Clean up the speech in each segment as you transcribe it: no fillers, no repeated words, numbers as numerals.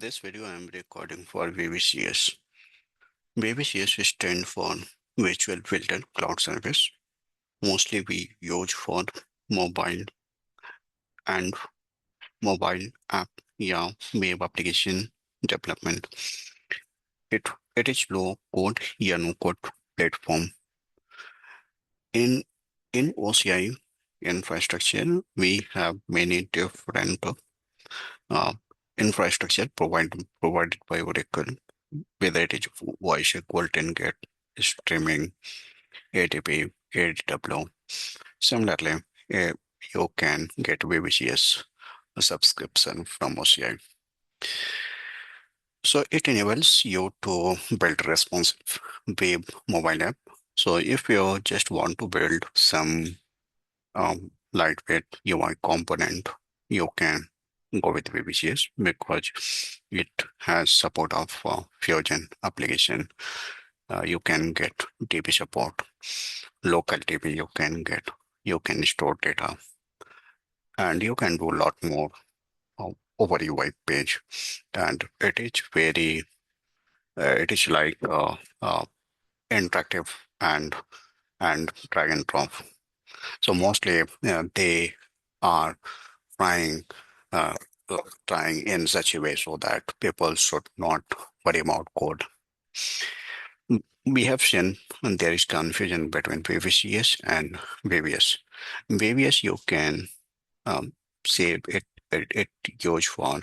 This video I am recording for VVCS. VVCS stands for Virtual Filter Cloud Service. Mostly we use for mobile and mobile app, yeah, web application development. It it is low code, yeah, no code platform. In OCI infrastructure, we have many different uh, infrastructure provided by Oracle, whether it is voice SQL, TenGet, streaming, ADP, ADW. Similarly, uh, you can get VBCS subscription from OCI. So it enables you to build responsive web mobile app. So if you just want to build some lightweight UI component, you can go with VBCS because it has support of Fusion application. You can get DB support, local DB you can store data, and you can do a lot more over UI page. And it is it is like interactive and drag and drop. So mostly they are trying uh, trying in such a way so that people should not worry about code. We have seen there is confusion between VVCS and VBS. VBS you can um, say it goes for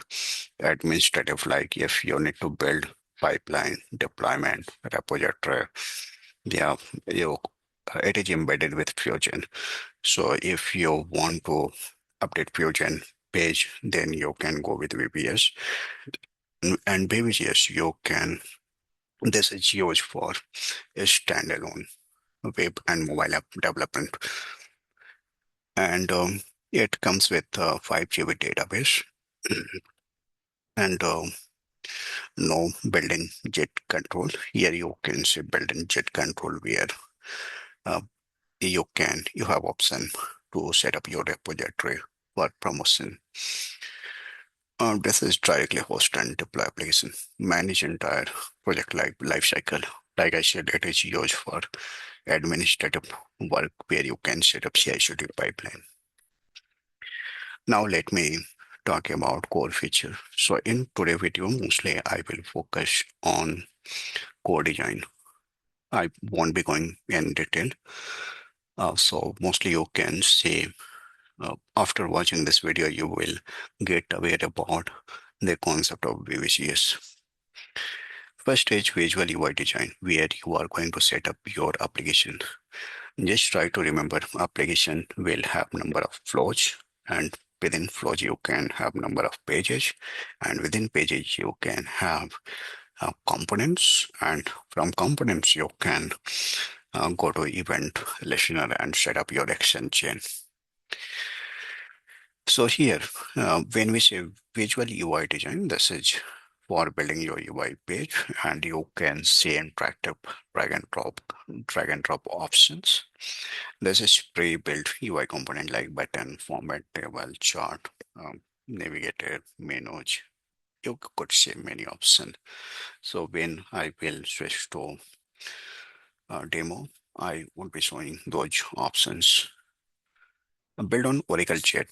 administrative, like if you need to build pipeline, deployment, repository, yeah, you it is embedded with Fusion. So if you want to update Fusion page, then you can go with VBS. And VBS, you can, this is used for a standalone web and mobile app development. And it comes with 5 GB database and no built-in jet control. Here you can say built-in jet control where uh, you have option to set up your repository for promotion. This is directly host and deploy application, manage entire project life cycle. Like I said, it is used for administrative work where you can set up CI/CD pipeline. Now let me talk about core feature. So in today's video, mostly I will focus on core design. I won't be going in detail. So mostly you can say after watching this video, you will get aware about the concept of VVCS. First is visual UI design, where you are going to set up your application. Just try to remember application will have number of flows, and within flows you can have number of pages, and within pages you can have components, and from components you can go to event listener and set up your action chain. So here, when we say visual UI design, this is for building your UI page, and you can see interactive drag and drop options. This is pre-built UI component like button, format, table, chart, navigator, menus. You could see many options. So when I will switch to demo, I will be showing those options. Build on Oracle Jet.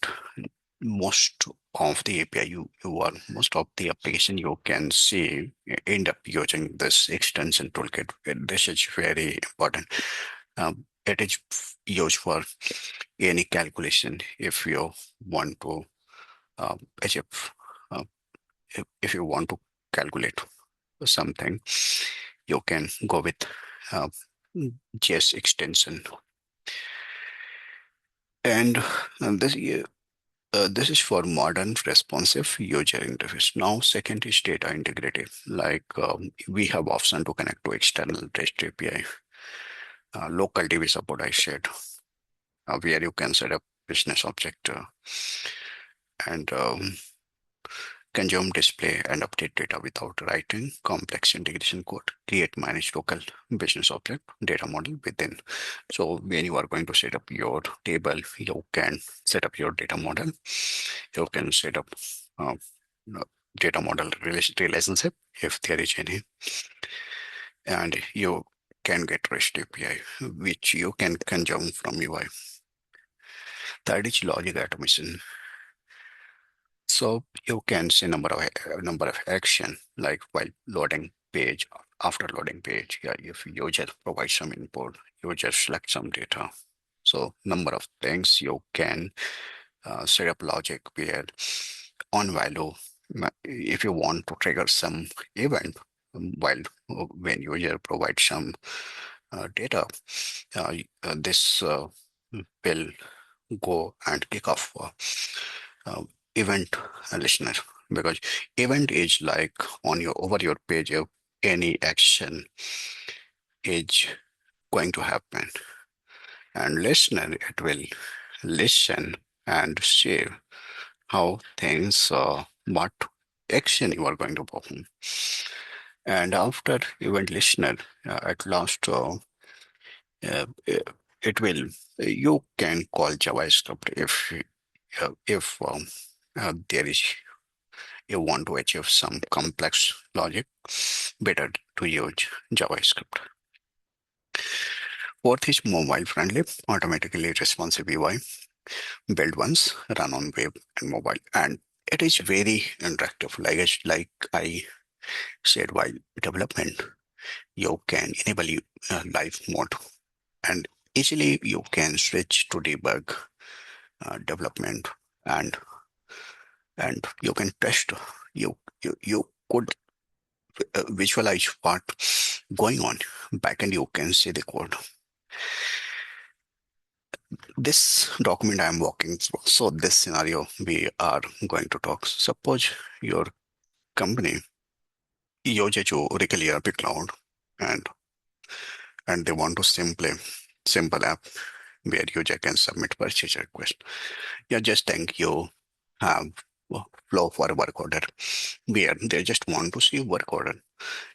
Most of the API most of the application you can see end up using this extension toolkit. This is very important. It is used for any calculation if you want to achieve, uh, if you want to calculate something, you can go with uh, JS extension. And this is for modern responsive user interface. Now, second is data integrity. Like we have option to connect to external REST API, local DB support I said, where you can set up business object and consume, display, and update data without writing complex integration code. Create, manage local business object data model within. So when you are going to set up your table, you can set up your data model. You can set up uh, data model relationship, if there is any, and you can get REST API, which you can consume from UI. Third is logic automation. So you can see number of action, like while loading page, after loading page, yeah, if user provides some input, user select some data. So number of things you can set up logic where on value, if you want to trigger some event while when user provides some data, this will go and kick off uh, event listener, because event is like on your over your page of any action is going to happen, and listener, it will listen and see how things what action you are going to perform. And after event listener, at last uh, it will, you can call JavaScript if there is, you want to achieve some complex logic, better to use JavaScript. Fourth is mobile friendly, automatically responsive UI, build once, run on web and mobile. And it is very interactive. Like I said, while development, you can enable live mode, and easily you can switch to debug development, and you can test. You could visualize what going on back, and you can see the code. This document I'm walking through. So this scenario we are going to talk. Suppose your company uses Oracle ERP Cloud, and they want to simple app where user can submit purchase request. You just think you have a flow for a work order where they just want to see work order.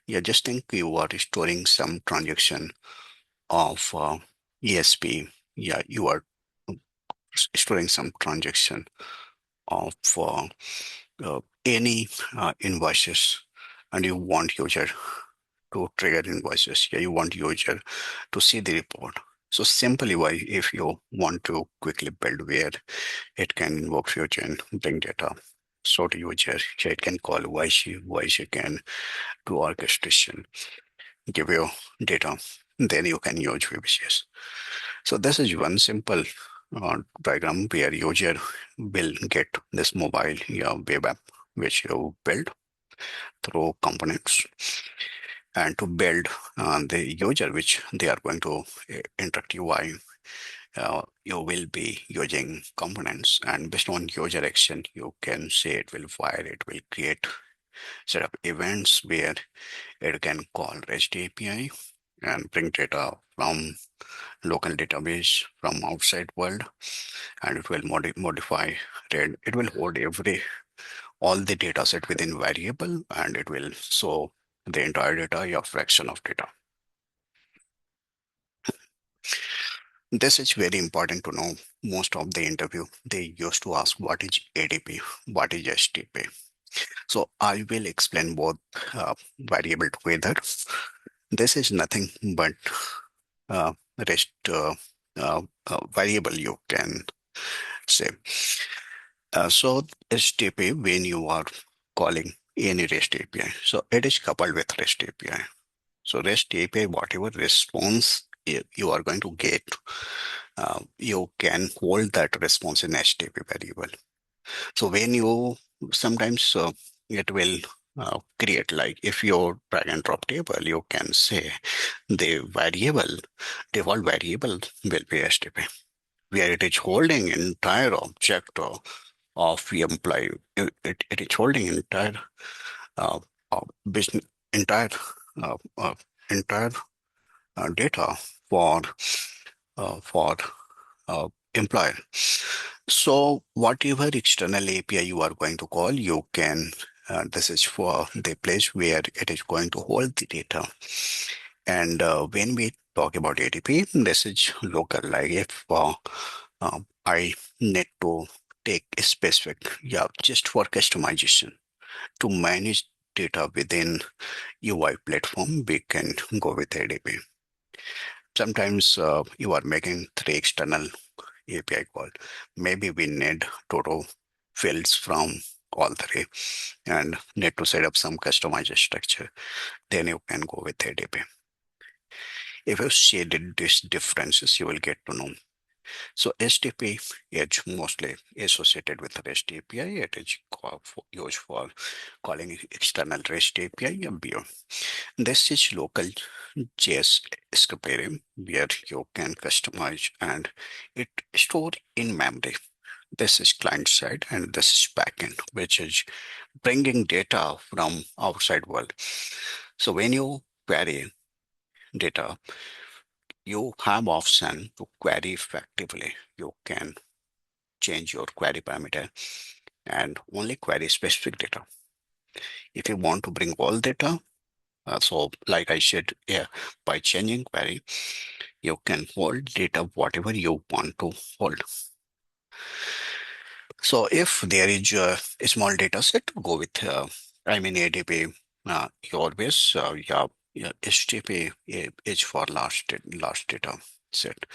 You just think you are storing some transaction of ESP. Yeah, you are storing some transaction of any invoices, and you want user to trigger invoices. Yeah, you want user to see the report. So simply, why if you want to quickly build where it can invoke future and bring data, so to user, yeah, it can call YC can do orchestration, give you data, then you can use VBCS. So this is one simple diagram where user will get this mobile, yeah, web app which you build through components, and to build the user which they are going to interact UI. You will be using components, and based on user action, you can say it will fire, it will create set up events where it can call REST API and bring data from local database from outside world, and it will modify it. It will hold all the data set within variable, and it will show the entire data, a fraction of data. This is very important to know. Most of the interview, they used to ask what is ADP, what is STP. So I will explain both variable together. This is nothing but uh, rest variable, you can say. So STP, when you are calling any REST API, so it is coupled with REST API. So REST API, whatever response you are going to get, you can hold that response in HTTP variable. So when you sometimes it will create, like if your drag and drop table, you can say the variable, default variable will be HTTP, where it is holding entire object of the employee. It is holding entire uh, business, uh, uh, entire data for for employer. So whatever external API you are going to call, you can, this is for the place where it is going to hold the data. And when we talk about ADP, this is local. Like if I need to take a specific, yeah, just for customization. To manage data within UI platform, we can go with ADP. Sometimes you are making three external API call. Maybe we need total fields from all three and need to set up some customized structure. Then you can go with ADP. If you see these differences, you will get to know. So HTTP is mostly associated with REST API. It is used for calling external REST API and beyond. This is local JS script area where you can customize and it store in memory. This is client side and this is backend, which is bringing data from outside world. So when you query data, you have option to query effectively. You can change your query parameter and only query specific data. If you want to bring all data, so like I said, yeah, by changing query, you can hold data whatever you want to hold. So if there is a small data set, go with, ADP, you always, yeah, HTTP is for last data set.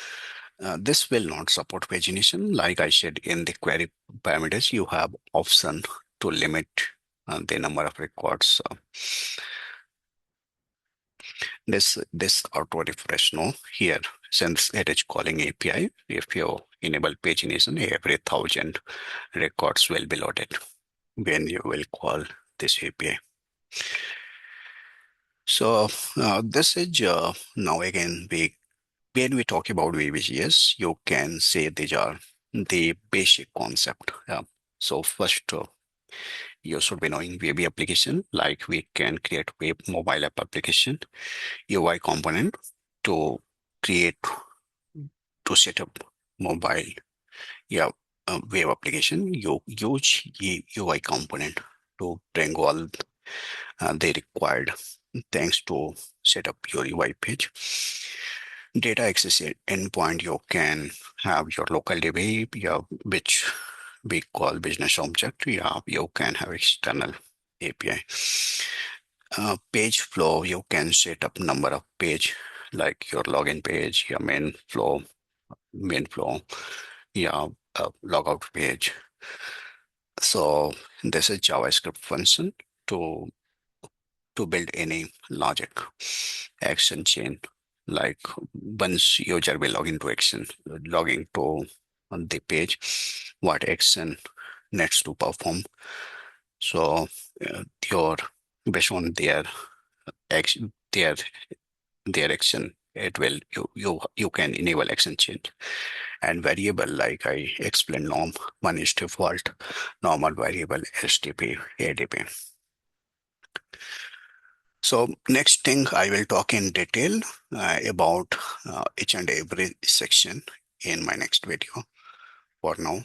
This will not support pagination. Like I said, in the query parameters, you have option to limit the number of records. This auto refresh no here, since it is calling API, if you enable pagination, every 1,000 records will be loaded when you will call this API. So this is now again when we talk about VBGS, you can say these are the basic concept. So first, you should be knowing web application, like we can create web mobile app application, UI component to create to set up mobile, yeah, web application. You use UI component to bring all the required things to set up your UI page. Data access endpoint, you can have your local DB, yeah, which we call business object. Yeah, you can have external API. Page flow, you can set up number of page, like your login page, your main flow, yeah, logout page. So this is JavaScript function to to build any logic action chain. Like once user will log into action, logging to on the page, what action needs to perform. So your based on their action, their action, it will you can enable action change and variable like I explained norm. One is default normal variable STP ADP. So next thing I will talk in detail about each and every section in my next video. For now,